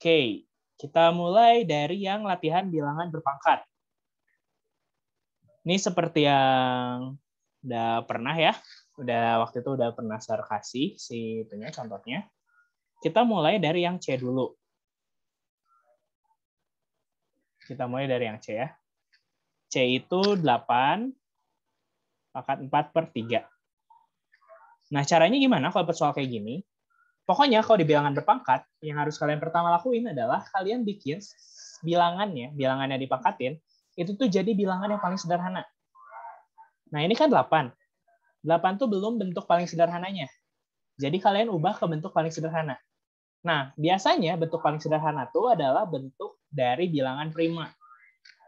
Oke, kita mulai dari yang latihan bilangan berpangkat. Ini seperti yang udah pernah ya, waktu itu udah pernah saya kasih si itunya contohnya. Kita mulai dari yang C dulu. Kita mulai dari yang C ya. C itu 8 pangkat 4/3. Nah, caranya gimana kalau dapat soal kayak gini? Pokoknya kalau di bilangan berpangkat, yang harus kalian pertama lakuin adalah kalian bikin bilangannya dipangkatin, itu tuh jadi bilangan yang paling sederhana. Nah, ini kan 8. 8 tuh belum bentuk paling sederhananya. Jadi kalian ubah ke bentuk paling sederhana. Nah, biasanya bentuk paling sederhana tuh adalah bentuk dari bilangan prima.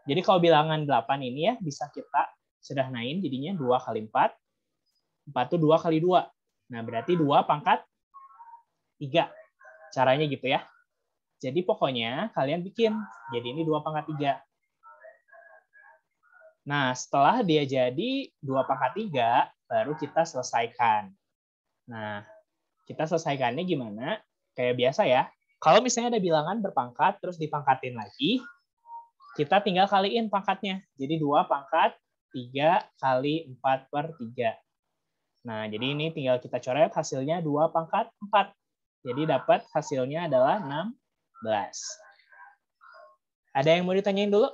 Jadi kalau bilangan 8 ini ya bisa kita sederhanain jadinya 2 kali 4. 4 tuh 2 kali 2. Nah, berarti 2 pangkat 3. Caranya gitu ya. Jadi pokoknya kalian bikin. Jadi ini 2 pangkat 3. Nah, setelah dia jadi 2 pangkat 3, baru kita selesaikan. Nah, kita selesaikannya gimana? Kayak biasa ya. Kalau misalnya ada bilangan berpangkat, terus dipangkatin lagi, kita tinggal kaliin pangkatnya. Jadi 2 pangkat 3 kali 4/3. Nah, jadi ini tinggal kita coret hasilnya 2 pangkat 4. Jadi dapat hasilnya adalah 16. Ada yang mau ditanyain dulu?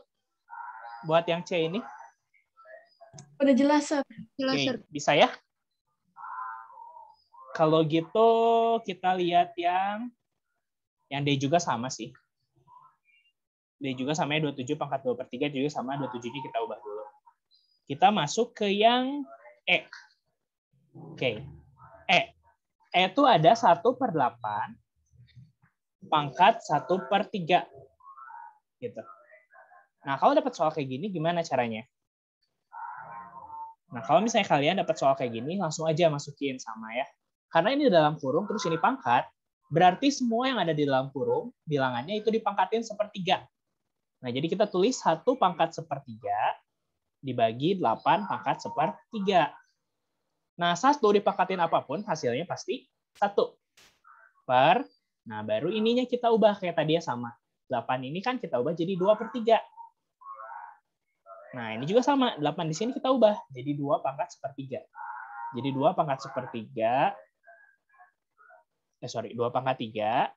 Buat yang C ini? Udah jelas, Sir. Oke, bisa ya? Kalau gitu kita lihat yang D juga sama sih. D juga sama 27 pangkat 2/3 juga sama 27-nya kita ubah dulu. Kita masuk ke yang E. Oke. E itu ada 1/8 pangkat 1/3. Gitu. Nah, kalau dapat soal kayak gini, gimana caranya? Nah, kalau misalnya kalian dapat soal kayak gini, langsung aja masukin sama ya. Karena ini dalam kurung, terus ini pangkat, berarti semua yang ada di dalam kurung, bilangannya itu dipangkatin 1/3. Nah, jadi kita tulis 1 pangkat 1/3 dibagi 8 pangkat 1/3. Nah, 1 dipangkatin apapun, hasilnya pasti 1. Nah, baru ininya kita ubah kayak tadi ya sama. 8 ini kan kita ubah jadi 2/3. Nah, ini juga sama. 8 di sini kita ubah jadi 2 pangkat 1/3. Jadi 2 pangkat 1/3. 2 pangkat 3.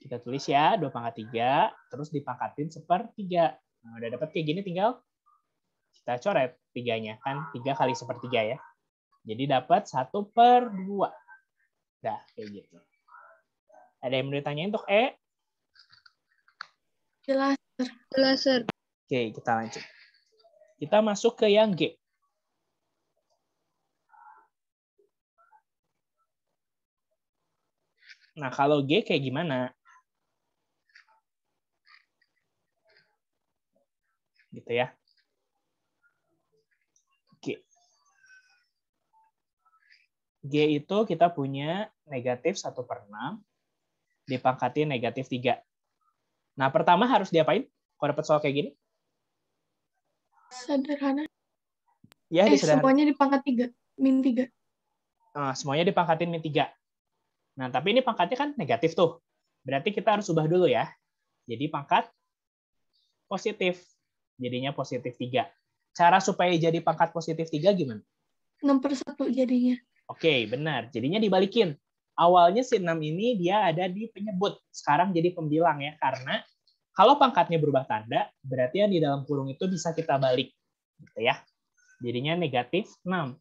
Kita tulis ya, 2 pangkat 3. Terus dipangkatin 1/3. Nah, udah dapat kayak gini tinggal kita coret 3-nya. Kan 3 kali 1/3 ya. Jadi dapat 1/2. Nah, kayak gitu. Ada yang mau ditanyain untuk E? Jelas, Sir. Oke, kita lanjut. Kita masuk ke yang G. Nah, kalau G kayak gimana? Gitu ya. G. G itu kita punya negatif 1/6 dipangkatin negatif 3. Nah, pertama harus diapain? Kalau dapat soal kayak gini? Sederhana. Ya, Semuanya dipangkat 3. Min 3. Nah, semuanya dipangkatin min 3. Nah, tapi ini pangkatnya kan negatif tuh. Berarti kita harus ubah dulu ya. Jadi pangkat positif. Jadinya positif 3. Cara supaya jadi pangkat positif 3 gimana? 6/1 jadinya. Oke, benar. Jadinya dibalikin. Awalnya si 6 ini dia ada di penyebut. Sekarang jadi pembilang ya. Karena kalau pangkatnya berubah tanda, berarti yang di dalam kurung itu bisa kita balik. Gitu ya. Jadinya negatif 6.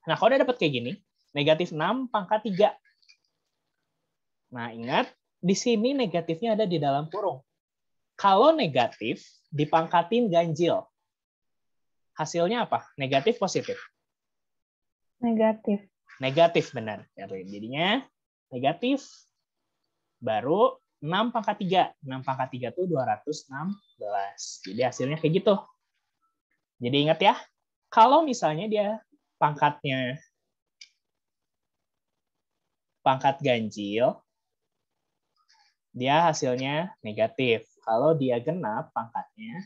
Nah, kalau udah dapat kayak gini, negatif 6 pangkat 3. Nah, ingat, di sini negatifnya ada di dalam kurung. Kalau negatif, dipangkatin ganjil. Hasilnya apa? Negatif, positif? Negatif. Negatif, benar. Jadinya negatif, baru 6 pangkat 3. 6 pangkat 3 itu 216. Jadi hasilnya kayak gitu. Jadi ingat ya, kalau misalnya dia pangkatnya pangkat ganjil, dia hasilnya negatif. Kalau dia genap pangkatnya,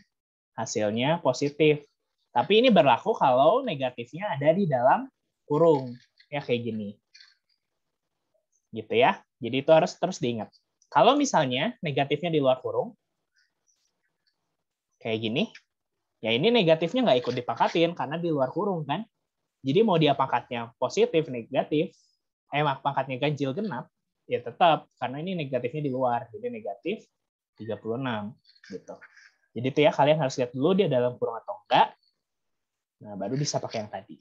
hasilnya positif. Tapi ini berlaku kalau negatifnya ada di dalam kurung. Ya kayak gini. Gitu ya. Jadi itu harus terus diingat. Kalau misalnya negatifnya di luar kurung, kayak gini, ya ini negatifnya nggak ikut dipangkatin karena di luar kurung kan. Jadi mau dia pangkatnya positif, negatif, pangkatnya ganjil genap, ya tetap karena ini negatifnya di luar. Jadi negatif 36 gitu. Jadi itu ya kalian harus lihat dulu dia dalam kurung atau enggak. Nah, baru bisa pakai yang tadi.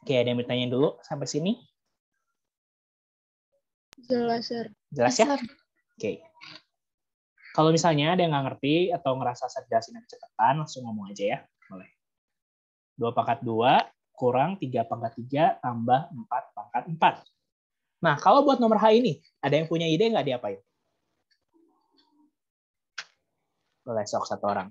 Oke, ada yang bertanya dulu sampai sini? Jelas, Sir. Jelas ya? Oke. Kalau misalnya ada yang nggak ngerti atau ngerasa saya jelasin kecepatan, langsung ngomong aja ya. Boleh. 2 pangkat 2 kurang 3 pangkat 3 tambah 4 pangkat 4. Nah, kalau buat nomor H ini, ada yang punya ide nggak diapain? Boleh, sok satu orang.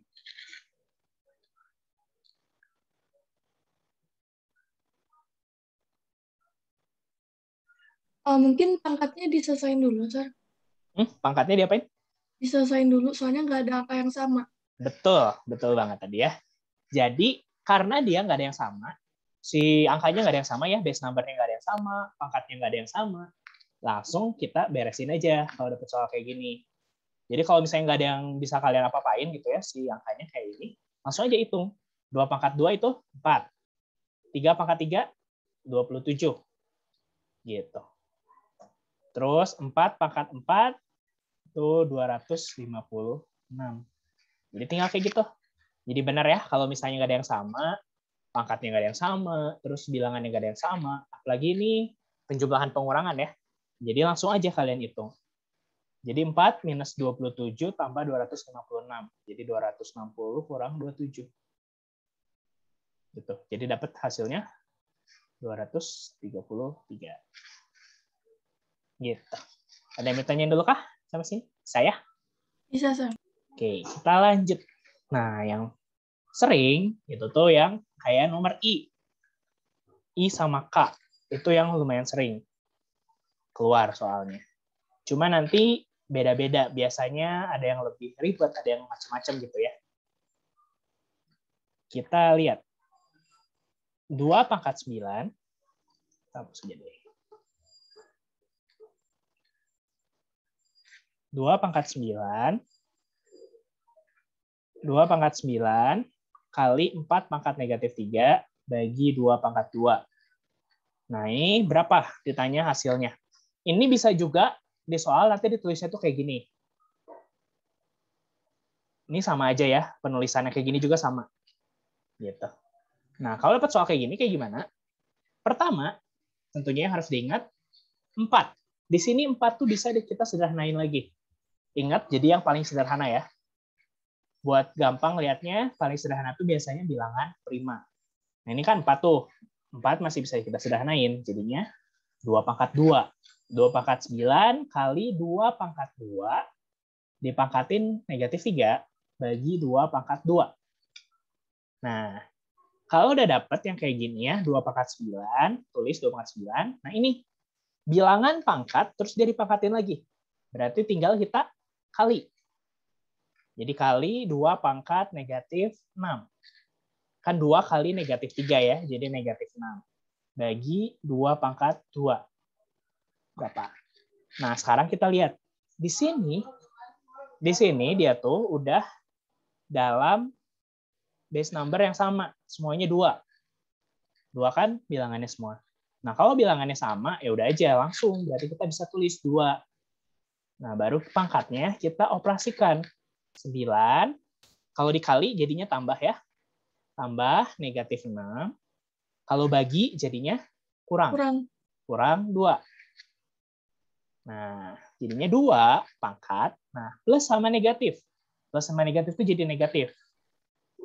Mungkin pangkatnya diselesain dulu, Sir. Pangkatnya diapain? Diselesain dulu, soalnya nggak ada angka yang sama. Betul, betul banget tadi ya. Jadi, karena dia nggak ada yang sama, si angkanya nggak ada yang sama ya, base number-nya nggak ada yang sama, pangkatnya nggak ada yang sama, langsung kita beresin aja kalau dapet soal kayak gini. Jadi kalau misalnya nggak ada yang bisa kalian apa-apain gitu ya, si angkanya kayak ini, langsung aja hitung. 2 pangkat 2 itu 4. 3 pangkat 3, 27. Gitu. Terus 4 pangkat 4, itu 256. Jadi tinggal kayak gitu. Jadi benar ya, kalau misalnya nggak ada yang sama, pangkatnya nggak ada yang sama, terus bilangannya nggak ada yang sama, apalagi ini penjumlahan pengurangan ya. Jadi langsung aja kalian hitung. Jadi 4 minus 27 tambah 256. Jadi 260 kurang 27. Gitu. Jadi dapat hasilnya 233. Gitu. Ada yang bertanya dulu kah? Sama sini? Saya? Bisa, Sir. Oke, kita lanjut. Nah, yang sering itu tuh yang kayak nomor I. I sama K. Itu yang lumayan sering keluar soalnya. Cuma nanti beda-beda. Biasanya ada yang lebih ribet, ada yang macam-macam gitu ya. Kita lihat. 2 pangkat 9. Hapus saja deh. 2 pangkat 9. 2 pangkat 9 kali 4 pangkat negatif 3 bagi 2 pangkat 2. Nah, ini berapa? Ditanya hasilnya. Ini bisa juga di soal nanti ditulisnya tuh kayak gini. Ini sama aja ya, penulisannya kayak gini juga sama. Gitu. Nah, kalau dapat soal kayak gini, kayak gimana? Pertama, tentunya yang harus diingat, 4. Di sini 4 tuh bisa kita sederhanain lagi. Ingat, jadi yang paling sederhana ya. Buat gampang lihatnya, paling sederhana tuh biasanya bilangan prima. Nah, ini kan 4 tuh. 4 masih bisa kita sederhanain. Jadinya 2 pangkat 2. 2 pangkat 9 kali 2 pangkat 2 dipangkatin negatif 3 bagi 2 pangkat 2. Nah, kalau udah dapet yang kayak gini ya, 2 pangkat 9, tulis 2 pangkat 9. Nah, ini bilangan pangkat, terus dia dipangkatin lagi. Berarti tinggal kita kali. Jadi kali 2 pangkat negatif 6. Kan 2 kali negatif 3 ya, jadi negatif 6. Bagi 2 pangkat 2. Berapa? Nah, sekarang kita lihat. Di sini dia tuh udah dalam base number yang sama. Semuanya 2. 2 kan bilangannya semua. Nah, kalau bilangannya sama, ya udah aja langsung. Berarti kita bisa tulis 2. Nah, baru pangkatnya kita operasikan. 9. Kalau dikali jadinya tambah ya. Tambah negatif 6. Kalau bagi jadinya kurang 2. Nah, jadinya 2 pangkat. Nah, plus sama negatif. Plus sama negatif itu jadi negatif.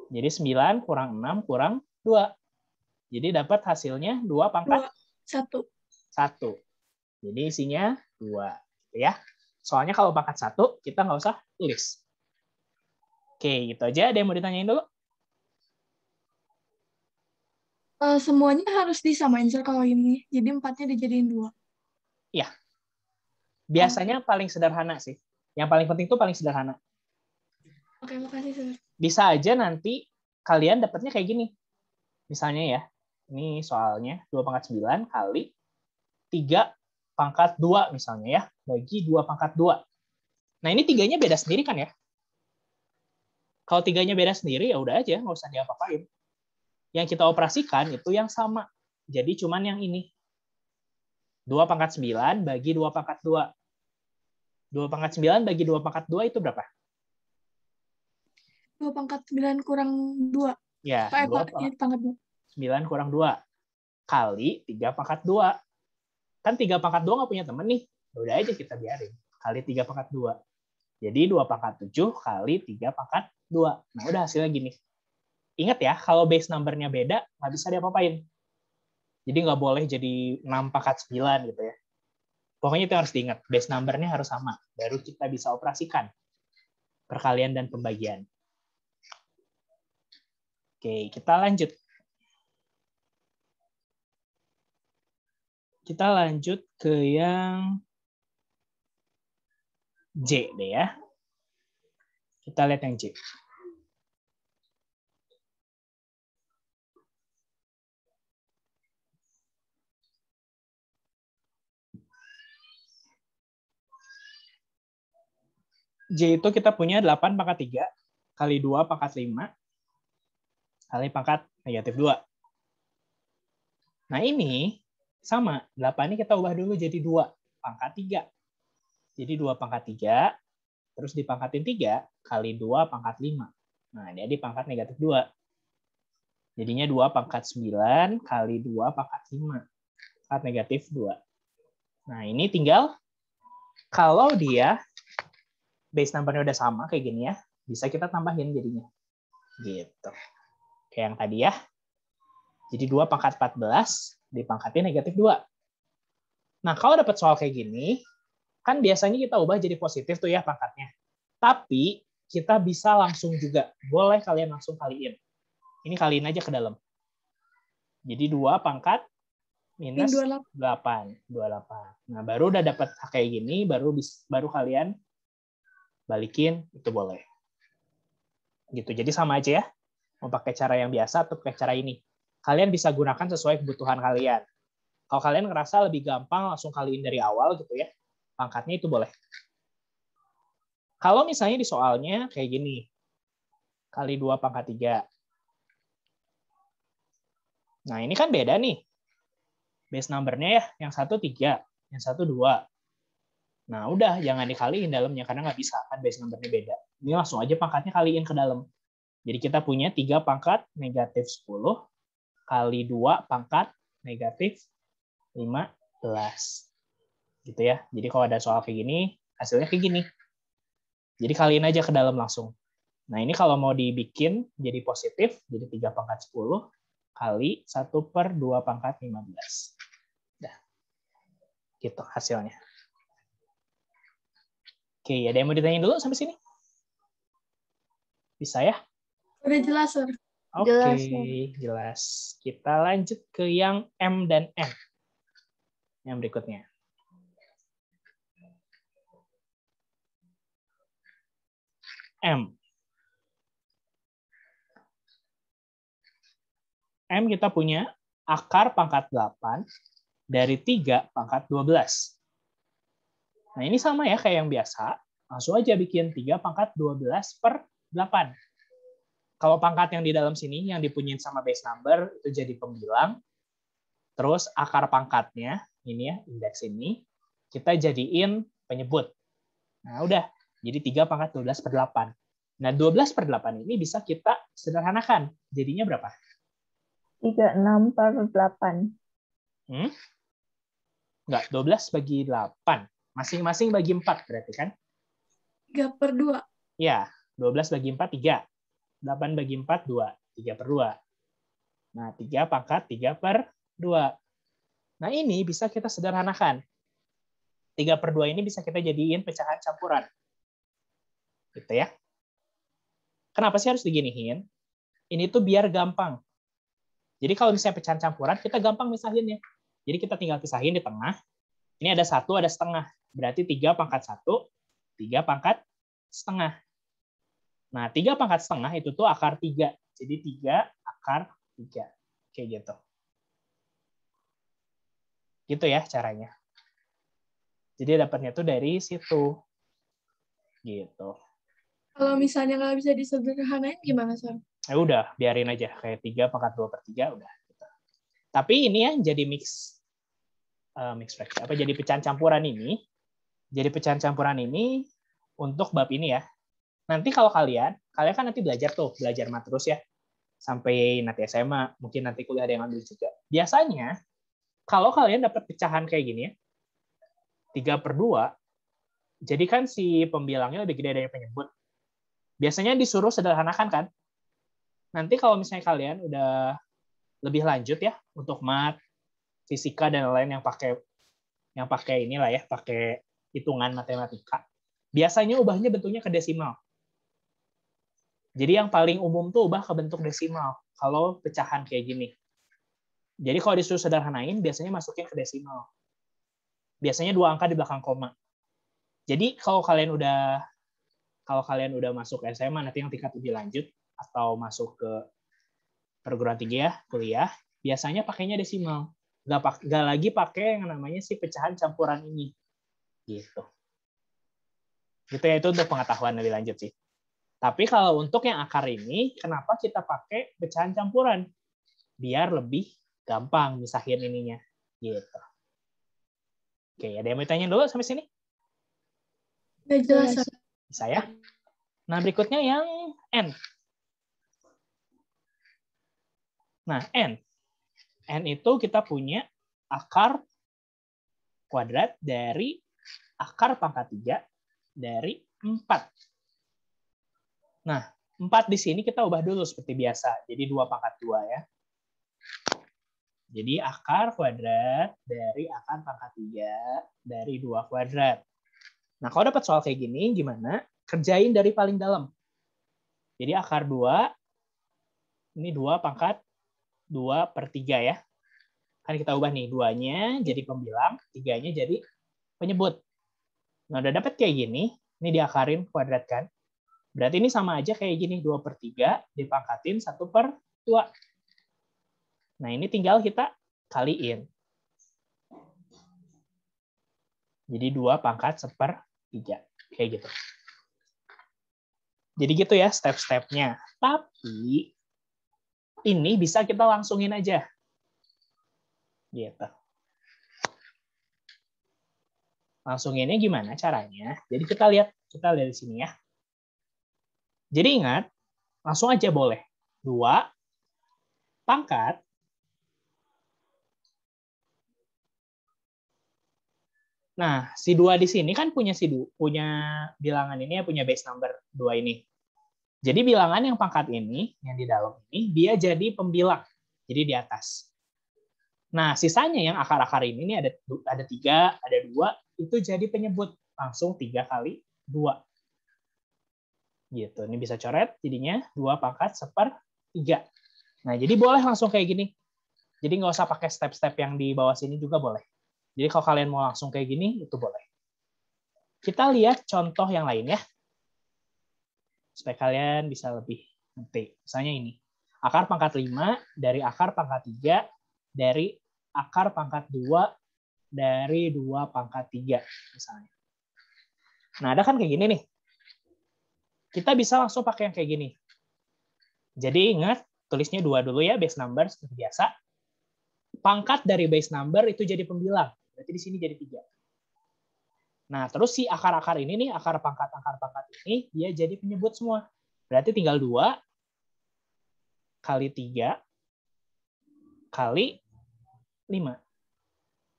Jadi 9 kurang 6 kurang 2. Jadi dapat hasilnya 2 pangkat 1. Jadi isinya 2. Gitu ya. Soalnya kalau pangkat 1, kita nggak usah tulis. Oke, gitu aja. Ada yang mau ditanyain dulu? Semuanya harus disamain, Sir, kalau ini. Jadi 4-nya dijadiin 2. Iya. Biasanya paling sederhana sih. Yang paling penting itu paling sederhana. Oke, makasih, Sir. Bisa aja nanti kalian dapatnya kayak gini. Misalnya ya, ini soalnya 2 pangkat 9 kali 3 pangkat 2 misalnya ya, bagi 2 pangkat 2. Nah, ini 3-nya beda sendiri kan ya? Kalau 3-nya beda sendiri, ya udah aja, nggak usah diapa-apain. Yang kita operasikan itu yang sama. Jadi cuman yang ini. 2 pangkat 9 bagi 2 pangkat 2. 2 pangkat 9 bagi 2 pangkat 2 itu berapa? 2 pangkat 9 kurang 2. Ya, 2 pangkat 2. 9 kurang 2. Kali 3 pangkat 2. Kan 3 pangkat 2 nggak punya teman nih. Udah aja kita biarin. Kali 3 pangkat 2. Jadi 2 pangkat 7 kali 3 pangkat 2. Nah, udah hasilnya gini. Ingat ya, kalau base number-nya beda, nggak bisa diapa-apain. Jadi nggak boleh jadi 6 pangkat 9 gitu ya. Pokoknya itu harus diingat. Base number-nya harus sama. Baru kita bisa operasikan perkalian dan pembagian. Oke, kita lanjut. Kita lanjut ke yang J deh ya. Kita lihat yang J. J itu kita punya 8 pangkat 3 kali 2 pangkat 5 kali pangkat negatif 2. Nah ini sama, 8 ini kita ubah dulu jadi 2 pangkat 3. Jadi 2 pangkat 3, terus dipangkatin 3 kali 2 pangkat 5. Nah jadi pangkat negatif 2. Jadinya 2 pangkat 9 kali 2 pangkat 5. Pangkat negatif 2. Nah ini tinggal, kalau dia base number-nya udah sama kayak gini ya, bisa kita tambahin jadinya. Gitu. Kayak yang tadi ya. Jadi 2 pangkat 14 dipangkatin negatif 2. Nah, kalau dapat soal kayak gini, kan biasanya kita ubah jadi positif tuh ya pangkatnya. Tapi kita bisa langsung juga. Boleh kalian langsung kaliin. Ini kaliin aja ke dalam. Jadi 2 pangkat minus 28. Nah, baru udah dapat kayak gini, baru kalian balikin, itu boleh. Gitu. Jadi sama aja ya. Mau pakai cara yang biasa atau pakai cara ini. Kalian bisa gunakan sesuai kebutuhan kalian. Kalau kalian ngerasa lebih gampang langsung kaliin dari awal gitu ya, pangkatnya itu boleh. Kalau misalnya di soalnya kayak gini, kali 2 pangkat 3. Nah ini kan beda nih. Base number-nya ya, yang satu 3, yang satu 2. Nah udah, jangan dikaliin dalamnya, karena nggak bisa, kan base number-nya beda. Ini langsung aja pangkatnya kaliin ke dalam. Jadi kita punya 3 pangkat negatif 10 kali 2 pangkat negatif 15. Gitu ya. Jadi kalau ada soal kayak gini, hasilnya kayak gini. Jadi kaliin aja ke dalam langsung. Nah ini kalau mau dibikin jadi positif, jadi 3 pangkat 10 kali 1 per 2 pangkat 15. Nah, gitu hasilnya. Oke, ada yang mau ditanyain dulu sampai sini? Bisa ya? Udah jelas, Sir. Oke, jelas. Kita lanjut ke yang M dan N. Yang berikutnya. M. M kita punya akar pangkat 8 dari 3 pangkat 12. Nah ini sama ya kayak yang biasa. Langsung aja bikin 3 pangkat 12 per 8. Kalau pangkat yang di dalam sini, yang dipunyiin sama base number, itu jadi pembilang. Terus akar pangkatnya, ini ya, indeks ini, kita jadiin penyebut. Nah udah, jadi 3 pangkat 12 per 8. Nah 12 per 8 ini bisa kita sederhanakan. Jadinya berapa? 36 per 8. Enggak, 12 bagi 8. Masing-masing bagi 4 berarti kan? 3 per 2. Ya, 12 bagi 4, 3. 8 bagi 4, 2. 3 per 2. Nah, 3 pangkat 3 per 2. Nah, ini bisa kita sederhanakan. 3 per 2 ini bisa kita jadiin pecahan campuran. Gitu ya. Kenapa sih harus diginiin? Ini tuh biar gampang. Jadi kalau misalnya pecahan campuran, kita gampang misahinnya. Jadi kita tinggal pisahin di tengah. Ini ada 1, ada setengah. Berarti 3 pangkat 1, 3 pangkat setengah. Nah, 3 pangkat setengah itu tuh akar 3. Jadi 3 akar 3. Kayak gitu. Gitu ya caranya. Jadi dapatnya tuh dari situ. Gitu. Kalau misalnya nggak bisa disederhanain gimana, Sar? Ya udah, biarin aja. Kayak 3 pangkat 2/3 udah. Gitu. Tapi ini ya jadi mix fraction. Jadi pecahan campuran ini. Jadi pecahan campuran ini untuk bab ini ya. Nanti kalau kalian kan nanti belajar mat terus ya. Sampai nanti SMA, mungkin nanti kuliah ada yang ambil juga. Biasanya, kalau kalian dapat pecahan kayak gini ya, 3/2, jadi kan si pembilangnya lebih gede dari penyebut. Biasanya disuruh sederhanakan kan? Nanti kalau misalnya kalian udah lebih lanjut ya, untuk mat, fisika, dan lain-lain yang pakai inilah ya, pakai hitungan matematika, biasanya ubahnya bentuknya ke desimal. Jadi yang paling umum tuh ubah ke bentuk desimal kalau pecahan kayak gini. Jadi kalau disuruh sederhanain, biasanya masukin ke desimal. Biasanya 2 angka di belakang koma. Jadi kalau kalian udah masuk SMA, nanti yang tingkat lebih lanjut, atau masuk ke perguruan tinggi ya, kuliah, biasanya pakainya desimal. Nggak lagi pakai yang namanya si pecahan campuran ini. Gitu. Gitu ya, itu untuk pengetahuan lebih lanjut sih. Tapi kalau untuk yang akar ini, kenapa kita pakai pecahan campuran? Biar lebih gampang misahin ininya. Gitu. Oke, ada yang mau tanya dulu sampai sini? Nggak jelas, Sar. Bisa ya? Nah, berikutnya yang N. Nah, N. N itu kita punya akar kuadrat dari akar pangkat 3 dari 4. Nah, 4 di sini kita ubah dulu seperti biasa. Jadi 2/2 ya. Jadi akar kuadrat dari akar pangkat 3 dari 2 kuadrat. Nah, kalau dapat soal kayak gini, gimana? Kerjain dari paling dalam. Jadi akar 2, ini 2/2/3 ya. Kan kita ubah nih, 2-nya jadi pembilang, 3-nya jadi penyebut. Nah, udah dapat kayak gini, ini diakarin kuadrat kan. Berarti ini sama aja kayak gini, 2/3 dipangkatin 1/2. Nah, ini tinggal kita kaliin. Jadi 2/1/3. Kayak gitu. Jadi gitu ya step-stepnya. Tapi ini bisa kita langsungin aja. Gitu. Langsunginnya gimana caranya? Jadi kita lihat di sini ya. Jadi ingat, langsung aja boleh. 2 pangkat Nah, si 2 di sini kan punya bilangan ini ya, punya base number 2 ini. Jadi bilangan yang pangkat ini, yang di dalam ini, dia jadi pembilang. Jadi di atas. Nah, sisanya yang akar-akar ini ada 3, ada 2, itu jadi penyebut. Langsung 3 kali 2. Gitu. Ini bisa coret, jadinya 2/1/3. Nah, jadi boleh langsung kayak gini. Jadi nggak usah pakai step-step yang di bawah sini juga boleh. Jadi kalau kalian mau langsung kayak gini, itu boleh. Kita lihat contoh yang lain ya. Supaya kalian bisa lebih ngerti. Misalnya ini. Akar pangkat 5 dari akar pangkat 3 dari akar pangkat 2 dari 2/3 misalnya. Nah, ada kan kayak gini nih. Kita bisa langsung pakai yang kayak gini. Jadi ingat, tulisnya 2 dulu ya, base number seperti biasa. Pangkat dari base number itu jadi pembilang. Berarti di sini jadi 3. Nah, terus si akar-akar ini nih, akar pangkat ini, dia jadi penyebut semua. Berarti tinggal 2 kali 3 kali 5.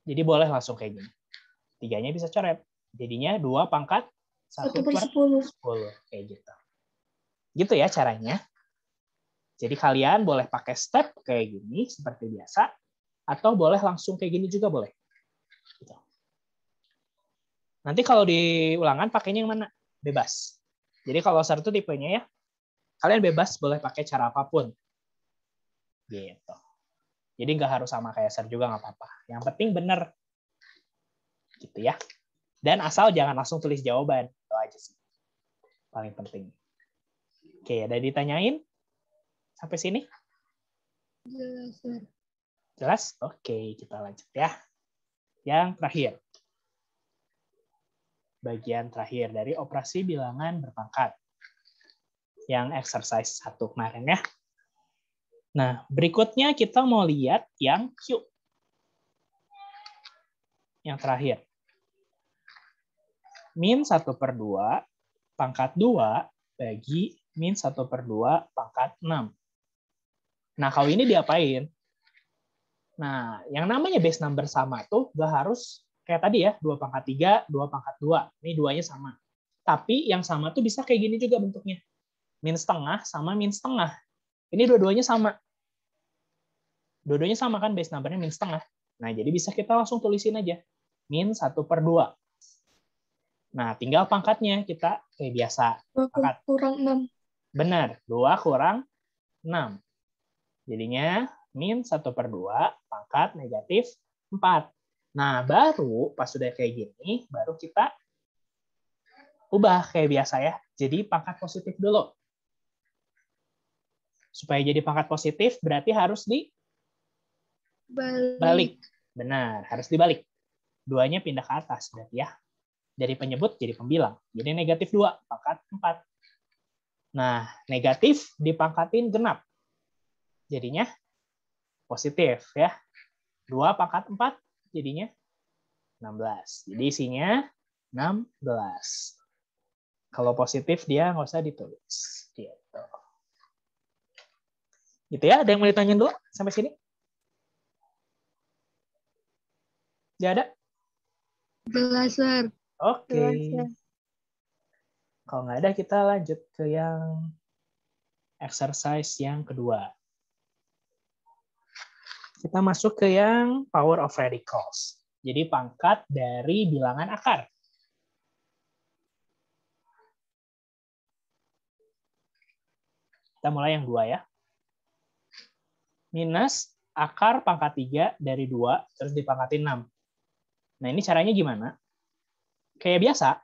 Jadi boleh langsung kayak gini. 3-nya bisa coret. Jadinya 2/1/10. Kayak gitu. Gitu ya caranya. Jadi kalian boleh pakai step kayak gini, seperti biasa. Atau boleh langsung kayak gini juga boleh. Gitu. Nanti kalau di ulangan pakainya yang mana? Bebas. Jadi kalau satu tipenya ya, kalian bebas boleh pakai cara apapun. Gitu. Jadi nggak harus sama kayak Sar juga nggak apa-apa. Yang penting bener. Gitu ya. Dan asal jangan langsung tulis jawaban. Itu aja sih. Paling penting. Oke, ada ditanyain? Sampai sini? Jelas. Jelas? Oke, kita lanjut ya. Yang terakhir. bagian terakhir dari operasi bilangan berpangkat. Yang exercise 1 kemarin ya. Nah, berikutnya kita mau lihat yang Q. Yang terakhir. Min 1/2 pangkat 2 bagi min 1/2 pangkat 6. Nah, kalau ini diapain? Nah, yang namanya base number sama tuh gak harus kayak tadi ya, 2 pangkat 3, 2 pangkat 2. Ini duanya sama. Tapi yang sama tuh bisa kayak gini juga bentuknya. Min setengah sama min setengah. Ini dua-duanya sama. Dua-duanya sama kan, base number-nya min setengah. Nah, jadi bisa kita langsung tulisin aja. Min 1/2. Nah, tinggal pangkatnya kita kayak biasa. 2 kurang 6. Benar, 2 kurang 6. Jadinya min 1/2 pangkat negatif 4. Nah, baru pas sudah kayak gini, baru kita ubah kayak biasa ya. Jadi pangkat positif dulu. Supaya jadi pangkat positif berarti harus dibalik. Benar, harus dibalik. Duanya pindah ke atas berarti ya. Dari penyebut jadi pembilang. Jadi negatif 2, pangkat 4. Nah, negatif dipangkatin genap. Jadinya positif ya. 2 pangkat 4 jadinya 16. Jadi isinya 16. Kalau positif dia nggak usah ditulis. Gitu. Gitu ya, ada yang mau ditanyain dulu sampai sini? Nggak ada? Jelas, Sir. Oke. Kalau nggak ada, kita lanjut ke yang exercise yang kedua. Kita masuk ke yang power of radicals. Jadi pangkat dari bilangan akar. Kita mulai yang 2 ya. Minus akar pangkat 3 dari 2, terus dipangkatin 6. Nah, ini caranya gimana? Kayak biasa,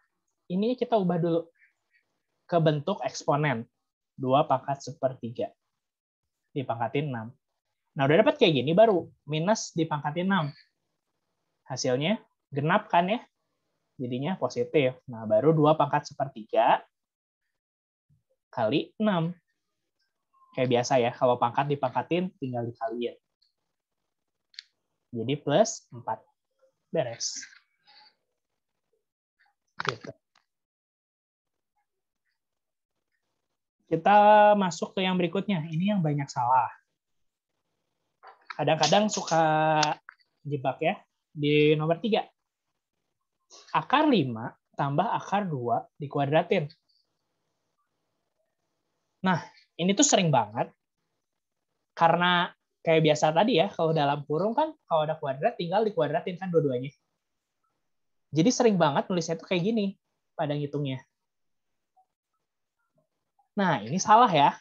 ini kita ubah dulu ke bentuk eksponen. 2 pangkat 1/3. Dipangkatin 6. Nah, udah dapat kayak gini, baru minus dipangkatin 6. Hasilnya genap kan ya? Jadinya positif. Nah, baru 2 pangkat 1/3 kali 6. Kayak biasa ya, kalau pangkat dipangkatin tinggal dikaliin. Jadi plus 4. Beres. Gitu. Kita masuk ke yang berikutnya. Ini yang banyak salah. Kadang-kadang suka jebak ya. Di nomor 3. Akar 5 tambah akar 2 dikuadratin. Nah, ini tuh sering banget. Karena kayak biasa tadi ya, kalau dalam kurung kan, kalau ada kuadrat tinggal dikuadratin kan dua-duanya. Jadi sering banget nulisnya tuh kayak gini pada ngitungnya. Nah, ini salah ya.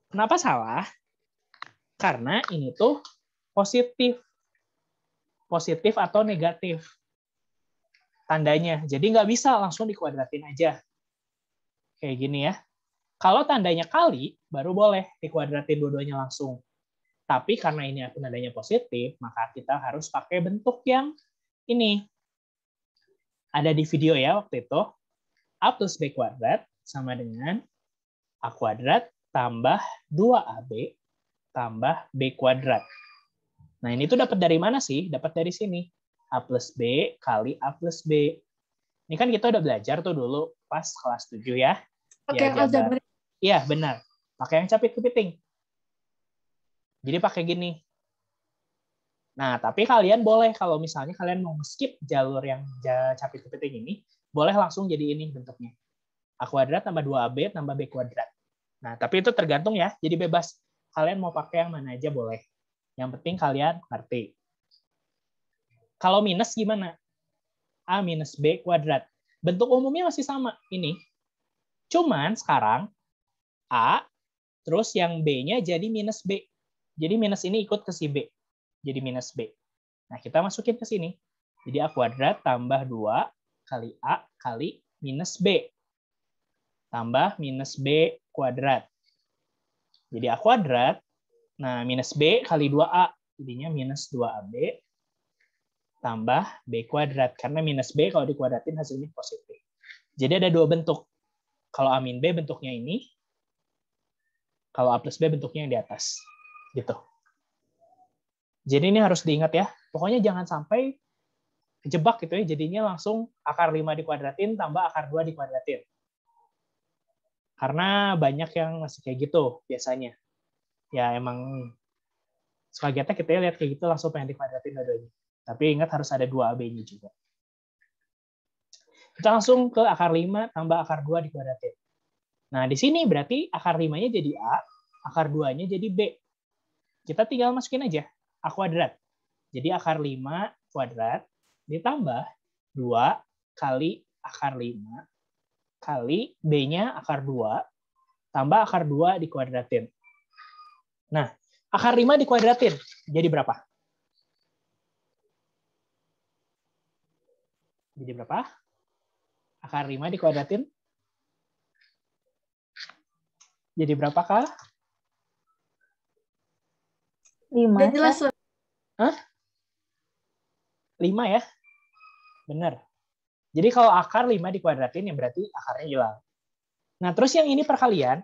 Kenapa salah? Karena ini tuh positif. Positif atau negatif tandanya. Jadi nggak bisa langsung dikuadratin aja. Kayak gini ya. Kalau tandanya kali, baru boleh dikuadratin dua-duanya langsung. Tapi karena ini tandanya positif, maka kita harus pakai bentuk yang ini. Ada di video ya waktu itu. A plus B kuadrat sama dengan A kuadrat tambah 2AB tambah B kuadrat. Nah, ini tuh dapat dari mana sih? Dapat dari sini. A plus B kali A plus B. Ini kan kita udah belajar tuh dulu pas kelas 7 ya. Pakai aljabar. Iya, benar. Pakai yang capit kepiting. Jadi pakai gini. Nah, tapi kalian boleh, kalau misalnya kalian mau skip jalur yang capit kepiting ini, boleh langsung jadi ini bentuknya. A kuadrat tambah 2AB tambah B kuadrat. Nah, tapi itu tergantung ya. Jadi bebas. Kalian mau pakai yang mana aja boleh. Yang penting kalian ngerti. Kalau minus gimana? A minus B kuadrat. Bentuk umumnya masih sama. Ini. Cuman sekarang A, terus yang B-nya jadi minus B. Jadi minus ini ikut ke si B. Jadi minus B. Nah, kita masukin ke sini. Jadi A kuadrat tambah 2 kali A kali minus B. Tambah minus B kuadrat. Jadi A kuadrat, nah minus B kali 2A. Jadinya minus 2AB tambah B kuadrat. Karena minus B kalau dikuadratin hasilnya positif. Jadi ada dua bentuk. Kalau A min B bentuknya ini, kalau A plus B bentuknya yang di atas. Gitu. Jadi ini harus diingat ya. Pokoknya jangan sampai kejebak gitu ya. Jadinya langsung akar 5 dikuadratin tambah akar 2 dikuadratin. Karena banyak yang masih kayak gitu biasanya. Ya emang spagetnya kita lihat kayak gitu langsung pengen dikuadratin dua-duanya. Tapi ingat harus ada 2 AB-nya juga. Kita langsung ke akar 5 tambah akar 2 dikuadratin. Nah, di sini berarti akar 5-nya jadi A, akar 2-nya jadi B. Kita tinggal masukin aja A kuadrat. Jadi akar 5 kuadrat ditambah 2 kali akar 5 kali B-nya akar 2 tambah akar 2 dikuadratin. Nah, akar 5 dikuadratin jadi berapa? Jadi berapa? Akar 5 dikuadratin jadi berapa, Kak? 5. Udah jelas, Sur. Hah? 5 ya? Benar. Jadi kalau akar 5 dikuadratin, ya berarti akarnya hilang. Nah, terus yang ini perkalian.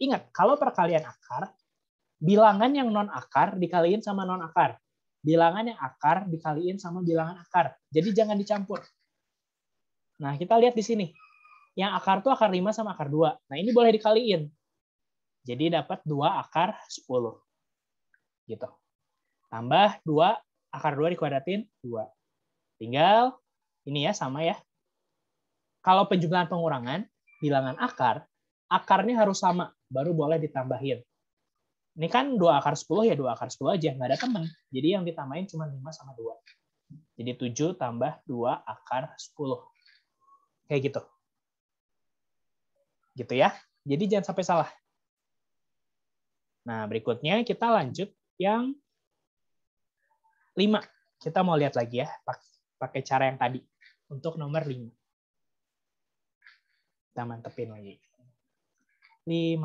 Ingat, kalau perkalian akar, bilangan yang non-akar dikaliin sama non-akar. Bilangan yang akar dikaliin sama bilangan akar. Jadi jangan dicampur. Nah, kita lihat di sini. Yang akar tuh akar 5 sama akar 2. Nah, ini boleh dikaliin. Jadi dapat 2 akar 10. Gitu. Tambah 2 akar 2 dikuadratin 2. Tinggal ini ya sama ya. Kalau penjumlahan pengurangan, bilangan akar, akarnya harus sama, baru boleh ditambahin. Ini kan 2 akar 10 ya 2 akar 10 aja, nggak ada teman. Jadi yang ditambahin cuma 5 sama 2. Jadi 7 tambah 2 akar 10. Kayak gitu. Gitu ya. Jadi jangan sampai salah. Nah, berikutnya kita lanjut yang 5. Kita mau lihat lagi ya, pakai cara yang tadi. Untuk nomor 5. Kita mantepin lagi. 5.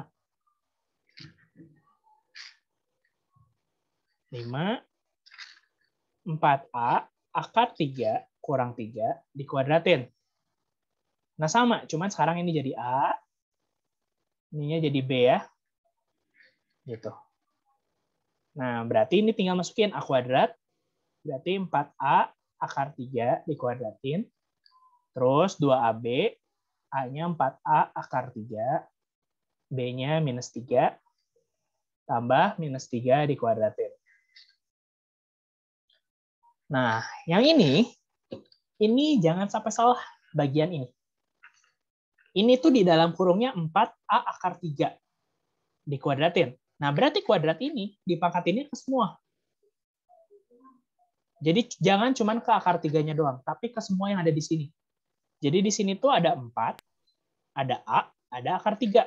4A akar 3 kurang 3 dikuadratin. Nah, sama. Cuman sekarang ini jadi A. Ininya jadi B ya. Gitu. Nah, berarti ini tinggal masukin A kuadrat. Berarti 4A akar 3 dikuadratin. Terus 2AB. A-nya 4A akar 3. B-nya minus 3. Tambah minus 3 dikuadratin. Nah, yang ini jangan sampai salah bagian ini. Ini tuh di dalam kurungnya 4A akar 3 dikuadratin. Nah, berarti kuadrat ini dipangkatinnya ke semua. Jadi jangan cuma ke akar 3-nya doang, tapi ke semua yang ada di sini. Jadi di sini tuh ada 4, ada A, ada akar 3.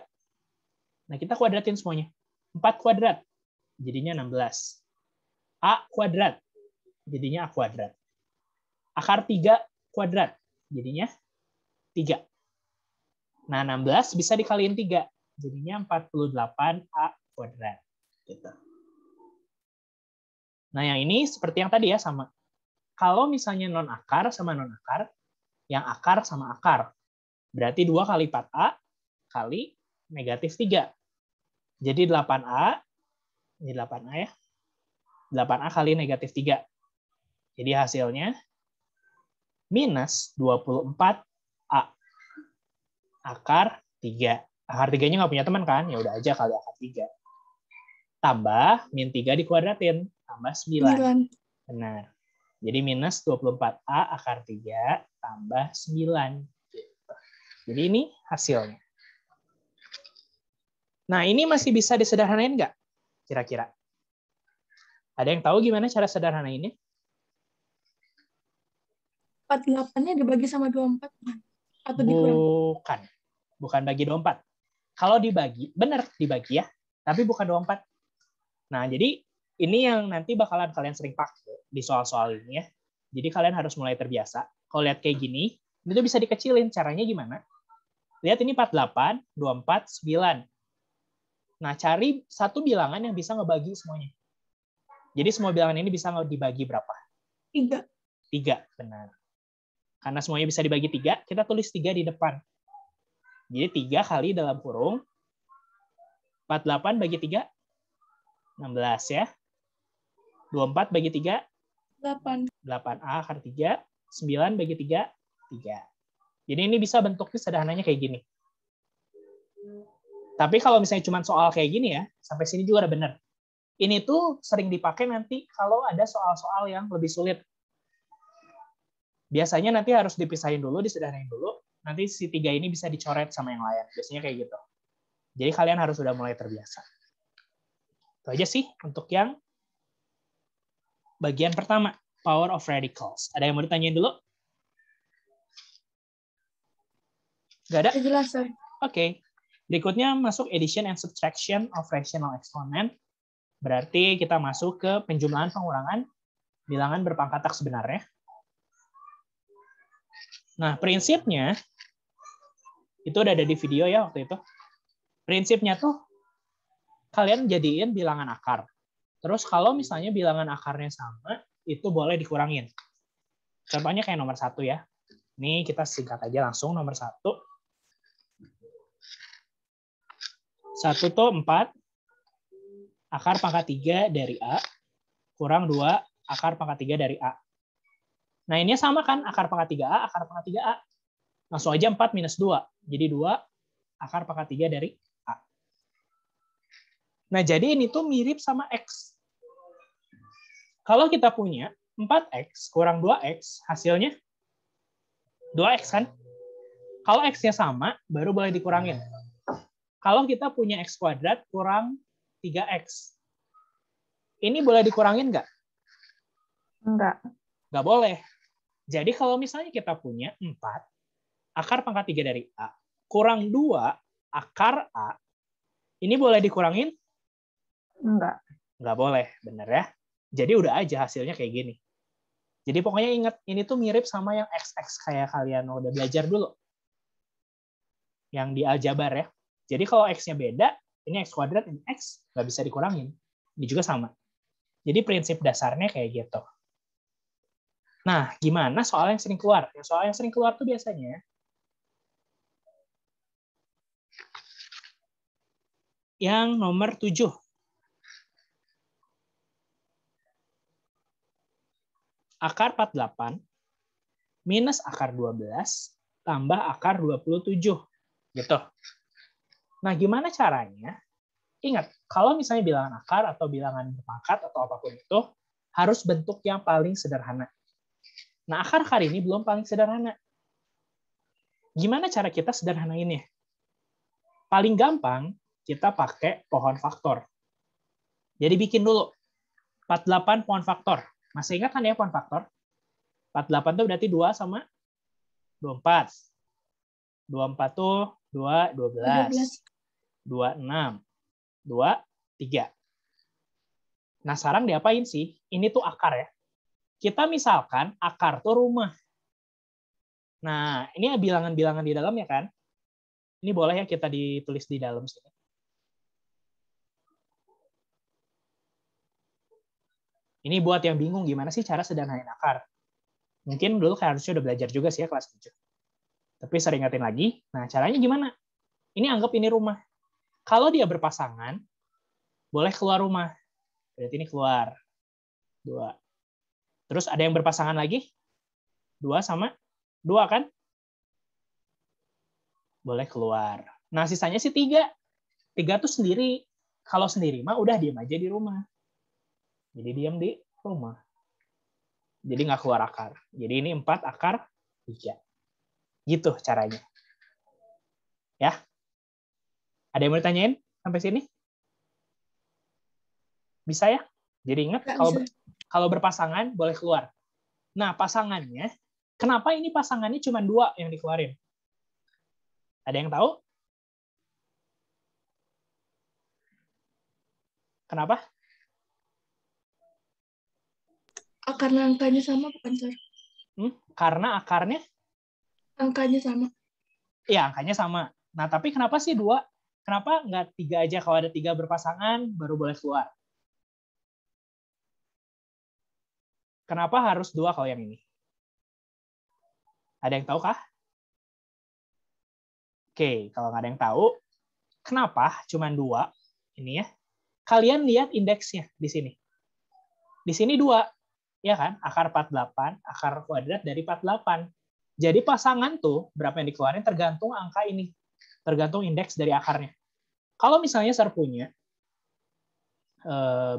Nah, kita kuadratin semuanya. 4 kuadrat, jadinya 16. A kuadrat, jadinya A kuadrat. Akar 3 kuadrat, jadinya 3. Nah, 16 bisa dikaliin 3. Jadinya 48A kuadrat. Gitu. Nah, yang ini seperti yang tadi ya, sama. Kalau misalnya non-akar sama non-akar, yang akar sama akar. Berarti 2 kali 4A kali negatif 3. Jadi 8A, ini 8A ya. 8A kali negatif 3. Jadi hasilnya minus 24A. Akar 3. Akar 3-nya nggak punya teman kan? Ya udah aja kali akar 3. Tambah min 3 dikuadratin. Tambah 9. Benar. Jadi minus 24A akar 3 tambah 9. Jadi ini hasilnya. Nah, ini masih bisa disederhanain nggak? Kira-kira. Ada yang tahu gimana cara sederhanainnya? 48-nya dibagi sama 24. Atau dikurang? Bukan bagi 24. Kalau dibagi, benar dibagi ya. Tapi bukan 24. Nah, jadi ini yang nanti bakalan kalian sering pakai di soal-soal ini ya. Jadi kalian harus mulai terbiasa. Kalau lihat kayak gini, itu bisa dikecilin. Caranya gimana? Lihat ini 48, 24, 9. Nah, cari satu bilangan yang bisa ngebagi semuanya. Jadi semua bilangan ini bisa dibagi berapa? 3. 3. Benar. Karena semuanya bisa dibagi 3, kita tulis 3 di depan. Jadi 3 kali dalam kurung 48 bagi 3, 16 ya. 24 bagi 3, 8. 8A akar 3. 9 bagi 3, 3. Jadi ini bisa bentuknya sederhananya kayak gini. Tapi kalau misalnya cuma soal kayak gini ya, sampai sini juga udah benar. Ini tuh sering dipakai nanti kalau ada soal-soal yang lebih sulit. Biasanya nanti harus dipisahin dulu, disederhanain dulu. Nanti si 3 ini bisa dicoret sama yang lain. Biasanya kayak gitu. Jadi kalian harus sudah mulai terbiasa. Itu aja sih untuk yang bagian pertama, power of radicals. Ada yang mau ditanyain dulu? Gak ada? Jelas, Sir. Oke. Berikutnya masuk addition and subtraction of rational exponent. Berarti kita masuk ke penjumlahan pengurangan bilangan berpangkat tak sebenarnya. Nah, prinsipnya itu udah ada di video ya waktu itu. Prinsipnya tuh kalian jadiin bilangan akar. Terus kalau misalnya bilangan akarnya sama, itu boleh dikurangin. Contohnya kayak nomor 1 ya. Ini kita singkat aja langsung nomor 1. 1 tuh 4 akar pangkat 3 dari A kurang 2 akar pangkat 3 dari A. Nah, ini sama kan, akar pangkat 3A, akar pangkat 3A. Langsung aja 4 minus 2. Jadi 2 akar pangkat 3 dari A. Nah, jadi ini tuh mirip sama X. Kalau kita punya 4X kurang 2X, hasilnya 2X kan? Kalau X-nya sama, baru boleh dikurangin. Kalau kita punya X kuadrat kurang 3X, ini boleh dikurangin nggak? Enggak. Nggak boleh. Jadi kalau misalnya kita punya 4 akar pangkat 3 dari A kurang 2 akar A, ini boleh dikurangin? Enggak. Nggak boleh, bener ya? Jadi udah aja hasilnya kayak gini. Jadi pokoknya ingat, ini tuh mirip sama yang XX kayak kalian udah belajar dulu. Yang di aljabar ya. Jadi kalau X-nya beda, ini X kuadrat, ini X, nggak bisa dikurangin. Ini juga sama. Jadi prinsip dasarnya kayak gitu. Nah, gimana soal yang sering keluar? Soal yang sering keluar tuh biasanya yang nomor 7. Akar 48 minus akar 12 tambah akar 27. Gitu. Nah, gimana caranya? Ingat, kalau misalnya bilangan akar atau bilangan berpangkat atau apapun itu, harus bentuk yang paling sederhana. Nah, akar-akar ini belum paling sederhana. Gimana cara kita sederhanainnya? Paling gampang, kita pakai pohon faktor. Jadi bikin dulu 48 pohon faktor. Masih ingat kan ya pohon faktor? 48 itu berarti 2 sama 24. 24 tuh 2, 12. 26. 2, 3. Nah, sekarang diapain sih? Ini tuh akar ya. Kita misalkan akar tuh rumah. Nah, ini bilangan-bilangan di dalam ya kan? Ini boleh ya kita ditulis di dalam sini. Ini buat yang bingung gimana sih cara sederhanain akar. Mungkin dulu harusnya udah belajar juga sih ya kelas 7. Tapi sering ingatin lagi. Nah, caranya gimana? Ini anggap ini rumah. Kalau dia berpasangan, boleh keluar rumah. Berarti ini keluar. 2. Terus ada yang berpasangan lagi? 2 sama 2 kan? Boleh keluar. Nah, sisanya sih 3. 3 tuh sendiri. Kalau sendiri mah udah diam aja di rumah. Jadi diam di rumah. Jadi nggak keluar akar. Jadi ini 4 akar 3. Gitu caranya. Ya. Ada yang mau ditanyain sampai sini? Bisa ya? Jadi ingat, kalau berpasangan boleh keluar. Nah, pasangannya, kenapa ini pasangannya cuma 2 yang dikeluarin? Ada yang tahu? Kenapa? Karena angkanya sama, bukan, Sir? Karena akarnya? Angkanya sama. Iya, angkanya sama. Nah, tapi kenapa sih 2? Kenapa nggak 3 aja? Kalau ada 3 berpasangan, baru boleh keluar. Kenapa harus 2 kalau yang ini? Ada yang tahu kah? Oke, kalau nggak ada yang tahu, kenapa cuma 2? Ini ya. Kalian lihat indeksnya di sini. Di sini 2, ya kan? Akar 48, akar kuadrat dari 48. Jadi pasangan tuh, berapa yang dikeluarin tergantung angka ini. Tergantung indeks dari akarnya. Kalau misalnya SAR punya,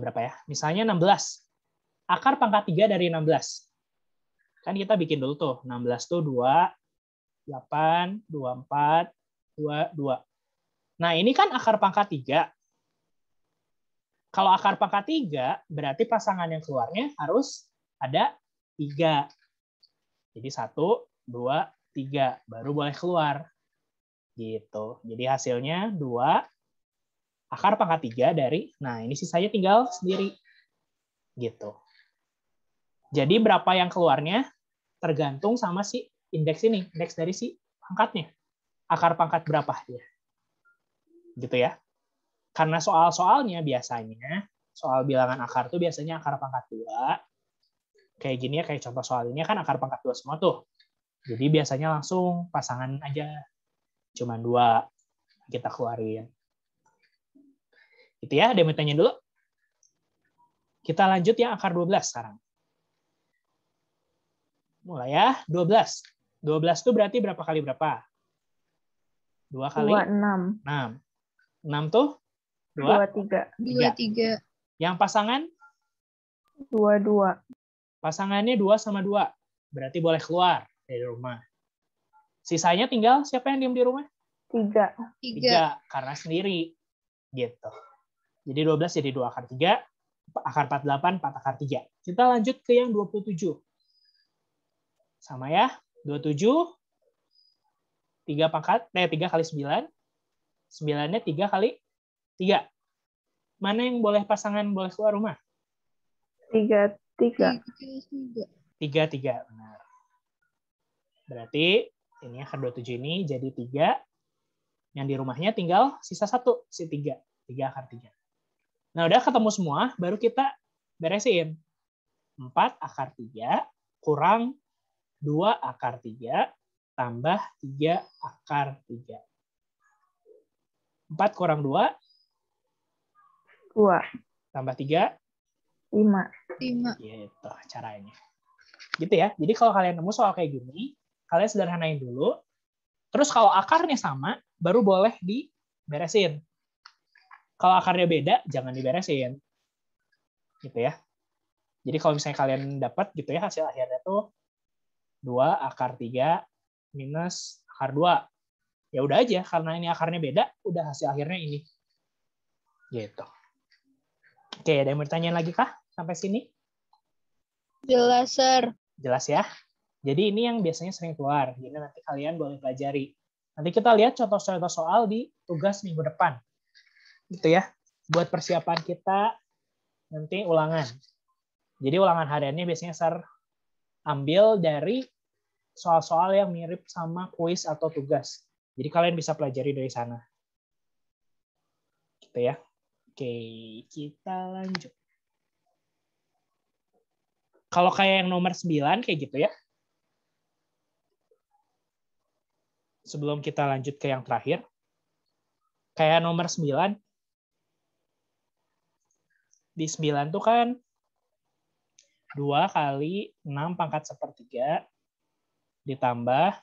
berapa ya? Misalnya 16. Akar pangkat 3 dari 16. Kan kita bikin dulu tuh. 16 tuh 2, 8, 24, 2, 2. Nah, ini kan akar pangkat 3. Kalau akar pangkat 3, berarti pasangan yang keluarnya harus ada 3. Jadi 1, 2, 3. Baru boleh keluar. Gitu. Jadi hasilnya 2, akar pangkat 3 dari, nah ini sisanya tinggal sendiri. Gitu. Jadi berapa yang keluarnya tergantung sama si indeks ini. Indeks dari si pangkatnya. Akar pangkat berapa dia. Gitu ya. Karena soal-soalnya biasanya, soal bilangan akar tuh biasanya akar pangkat 2. Kayak gini ya, kayak contoh soal ini kan akar pangkat 2 semua tuh. Jadi biasanya langsung pasangan aja. Cuma 2 kita keluarin. Gitu ya, ada yang mau tanya dulu? Kita lanjut yang akar 12 sekarang. Mulai ya, 12. 12 itu berarti berapa kali berapa? 2 kali? 26. 6. 6 tuh? 23. 23. Yang pasangan? 22. Pasangannya 2 sama 2. Berarti boleh keluar dari rumah. Sisanya tinggal siapa yang diem di rumah? 3. 3. Karena sendiri. Gitu. Jadi 12 jadi 2 akar 3. Akar 48, 4 akar 3. Kita lanjut ke yang 27. Sama ya. 27. 3 kali 9. 9-nya 3 kali 3. Mana yang boleh pasangan boleh keluar rumah? 3. 3. 3. Benar. Berarti ini akar 27 ini jadi 3. Yang di rumahnya tinggal sisa 1, si 3. 3 akar 3. Nah, udah ketemu semua, baru kita beresin. 4 akar 3 kurang 2 akar 3 tambah 3 akar 3. 4 kurang 2. 2. Tambah 3. 5. Gitu caranya. Gitu ya. Jadi kalau kalian nemu soal kayak gini, kalian sederhanain dulu. Terus kalau akarnya sama, baru boleh diberesin. Kalau akarnya beda, jangan diberesin. Gitu ya. Jadi kalau misalnya kalian dapat gitu ya hasil akhirnya tuh 2 akar 3 minus akar 2. Ya udah aja, karena ini akarnya beda, udah hasil akhirnya ini. Gitu. Oke, ada yang mau ditanyain lagi kah sampai sini? Jelas, Sir. Jelas ya? Jadi ini yang biasanya sering keluar. Jadi nanti kalian boleh pelajari. Nanti kita lihat contoh-contoh soal di tugas minggu depan. Gitu ya. Buat persiapan kita nanti ulangan. Jadi ulangan hariannya biasanya Sar ambil dari soal-soal yang mirip sama kuis atau tugas. Jadi kalian bisa pelajari dari sana. Gitu ya. Oke, kita lanjut. Kalau kayak yang nomor 9 kayak gitu ya. Sebelum kita lanjut ke yang terakhir. Kayak nomor 9. Di 9 tuh kan 2 kali 6 pangkat 1/3 ditambah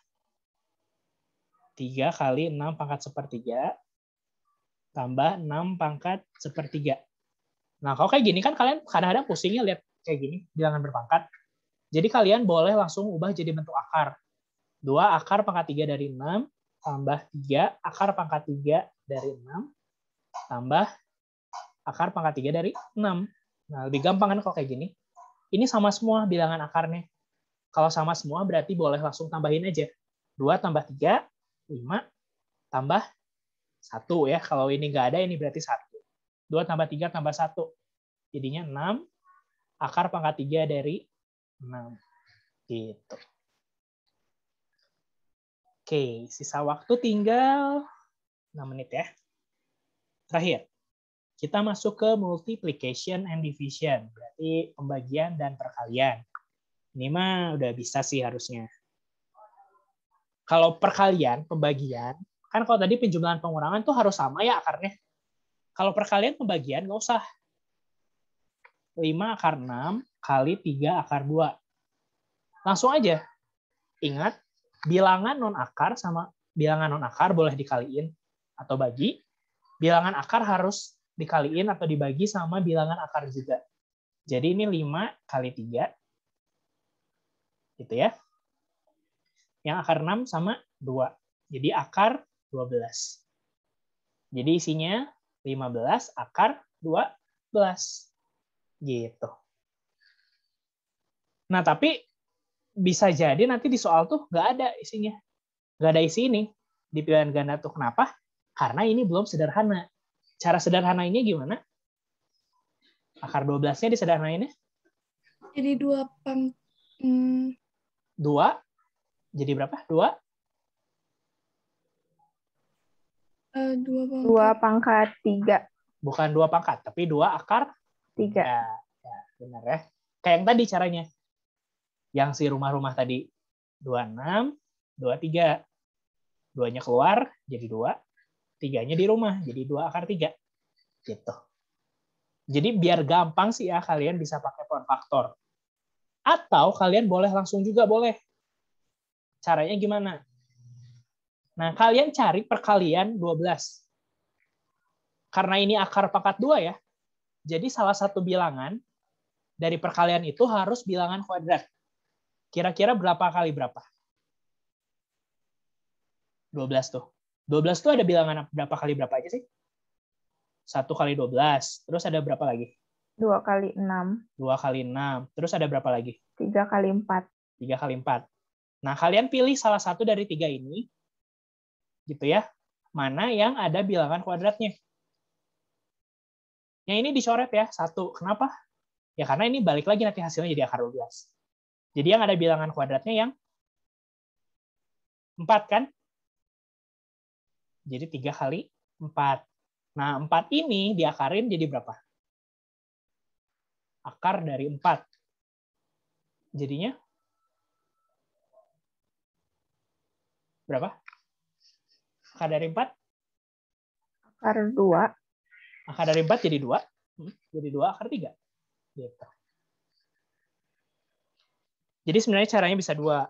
3 kali 6 pangkat 1/3 tambah 6 pangkat 1/3. Nah, kalau kayak gini kan kalian kadang-kadang pusingnya lihat kayak gini, bilangan berpangkat. Jadi kalian boleh langsung ubah jadi bentuk akar. 2 akar pangkat 3 dari 6 tambah 3 akar pangkat 3 dari 6 tambah akar pangkat 3 dari 6. Nah, lebih gampang kan kalau kayak gini. Ini sama semua bilangan akarnya. Kalau sama semua berarti boleh langsung tambahin aja. 2 tambah 3, 5 tambah 1 ya. Kalau ini nggak ada, ini berarti 1. 2 tambah 3 tambah 1. Jadinya 6. Akar pangkat 3 dari 6. Gitu. Oke, sisa waktu tinggal 6 menit ya. Terakhir, kita masuk ke multiplication and division. Berarti pembagian dan perkalian. Ini mah udah bisa sih harusnya. Kalau perkalian, pembagian, kan kalau tadi penjumlahan pengurangan tuh harus sama ya akarnya. Kalau perkalian pembagian nggak usah. 5 akar 6 kali 3 akar 2. Langsung aja. Ingat, bilangan non-akar sama bilangan non-akar boleh dikaliin atau bagi. Bilangan akar harus dikaliin atau dibagi sama bilangan akar juga. Jadi ini 5 kali 3. Gitu ya. Yang akar 6 sama 2. Jadi akar 12. Jadi isinya 15 akar 12. Gitu. Nah, tapi bisa jadi nanti di soal tuh nggak ada isinya. Nggak ada isi ini di pilihan ganda tuh. Kenapa? Karena ini belum sederhana. Cara sederhanainnya gimana? Akar 12-nya disederhanainnya? Jadi 2. Jadi berapa? 2? 2 pangkat 3. Bukan 2 pangkat, tapi 2 akar 3. Ya, benar ya. Kayak yang tadi caranya. Yang si rumah-rumah tadi. 26, 23. 2-nya keluar, jadi 2. 3-nya di rumah, jadi 2 akar 3. Gitu. Jadi biar gampang sih ya, kalian bisa pakai pohon faktor. Atau kalian boleh langsung juga, boleh. Caranya gimana? Nah, kalian cari perkalian 12. Karena ini akar pangkat 2 ya, jadi salah satu bilangan dari perkalian itu harus bilangan kuadrat. Kira-kira berapa kali berapa? 12 tuh. 12 tuh ada bilangan berapa kali berapa aja sih? 1 kali 12. Terus ada berapa lagi? 2 kali 6. 2 kali 6. Terus ada berapa lagi? 3 kali 4. 3 kali 4. Nah, kalian pilih salah satu dari 3 ini. Gitu ya. Mana yang ada bilangan kuadratnya. Yang ini dicoret ya, 1. Kenapa? Ya karena ini balik lagi nanti hasilnya jadi akar 12. Jadi yang ada bilangan kuadratnya yang 4 kan? Jadi 3 kali 4. Nah, 4 ini diakarin jadi berapa? Akar dari 4. Jadinya berapa? Akar dari 4? Akar 2. Akar dari 4 jadi 2. Jadi 2 akar 3. Gitu. Jadi sebenarnya caranya bisa 2.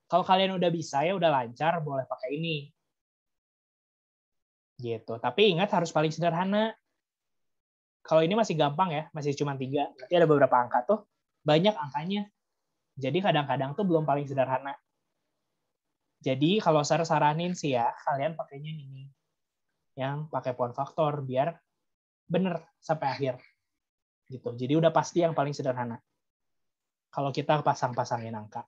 Kalau kalian udah bisa, ya udah lancar, boleh pakai ini. Gitu. Tapi ingat harus paling sederhana. Kalau ini masih gampang ya, masih cuma 3. Nanti ada beberapa angka tuh, banyak angkanya. Jadi kadang-kadang tuh belum paling sederhana. Jadi kalau saya saranin sih ya, kalian pakainya ini. Yang pakai pohon faktor, biar bener sampai akhir. Gitu. Jadi udah pasti yang paling sederhana. Kalau kita pasang-pasangin angka.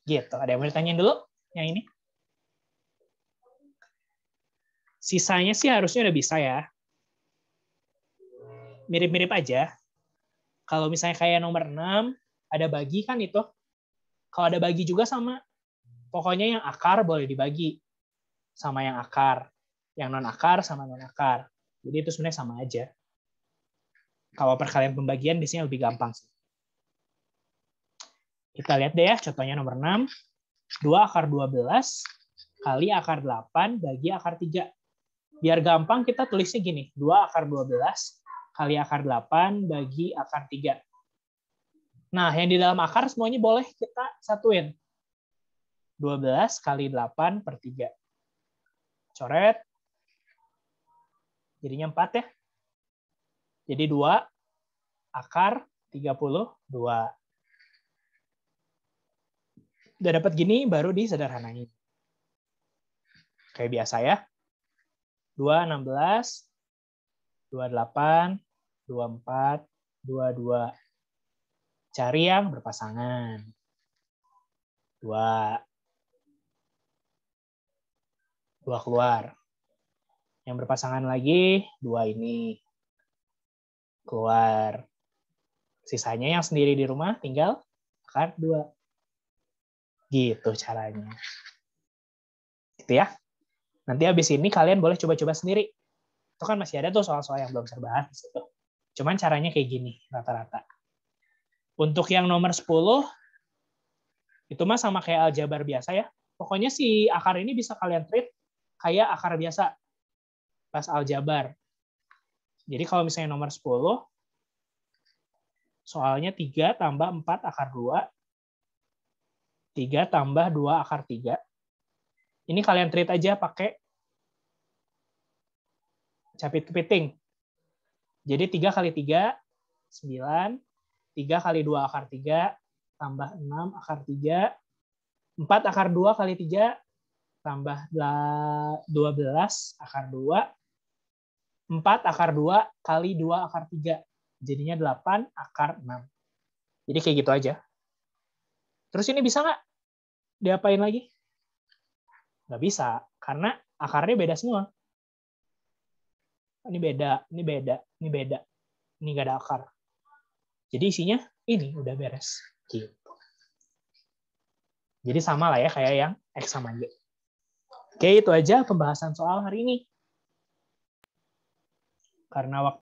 Gitu. Ada yang mau ditanyain dulu? Yang ini? Sisanya sih harusnya udah bisa ya. Mirip-mirip aja. Kalau misalnya kayak nomor 6, ada bagi kan itu. Kalau ada bagi juga sama. Pokoknya yang akar boleh dibagi. Sama yang akar. Yang non-akar sama non-akar. Jadi itu sebenarnya sama aja. Kalau perkalian pembagian biasanya lebih gampang sih. Kita lihat deh ya, contohnya nomor 6. 2 akar 12 kali akar 8 bagi akar 3. Biar gampang kita tulisnya gini. 2 akar 12 kali akar 8 bagi akar 3. Nah, yang di dalam akar semuanya boleh kita satuin. 12 kali 8 per 3. Coret. Jadinya 4 ya. Jadi 2 akar 32. Udah dapat gini, baru disederhanain. Kayak biasa ya. 2, 16, 28, 24, 22. Cari yang berpasangan. 2 keluar. Yang berpasangan lagi, 2 ini. Keluar. Sisanya yang sendiri di rumah tinggal akar 2. Gitu caranya. Gitu ya. Nanti habis ini kalian boleh coba-coba sendiri. Itu kan masih ada tuh soal-soal yang belum saya bahas di situ. Cuman caranya kayak gini rata-rata. Untuk yang nomor 10, itu mah sama kayak aljabar biasa ya. Pokoknya si akar ini bisa kalian treat kayak akar biasa pas aljabar. Jadi kalau misalnya nomor 10, soalnya 3 tambah 4 akar 2, 3 tambah 2 akar 3. Ini kalian treat aja pakai capit kepiting. Jadi 3 kali 3, 9. 3 kali 2 akar 3, tambah 6 akar 3. 4 akar 2 kali 3, tambah 12 akar 2. 4 akar 2 kali 2 akar 3. Jadinya 8 akar 6. Jadi kayak gitu aja. Terus ini bisa nggak diapain lagi? Nggak bisa, karena akarnya beda semua. Ini beda, ini beda, ini beda. Ini nggak ada akar. Jadi isinya ini udah beres. Gitu. Jadi sama lah ya kayak yang X sama Y. Oke, itu aja pembahasan soal hari ini. Karena waktu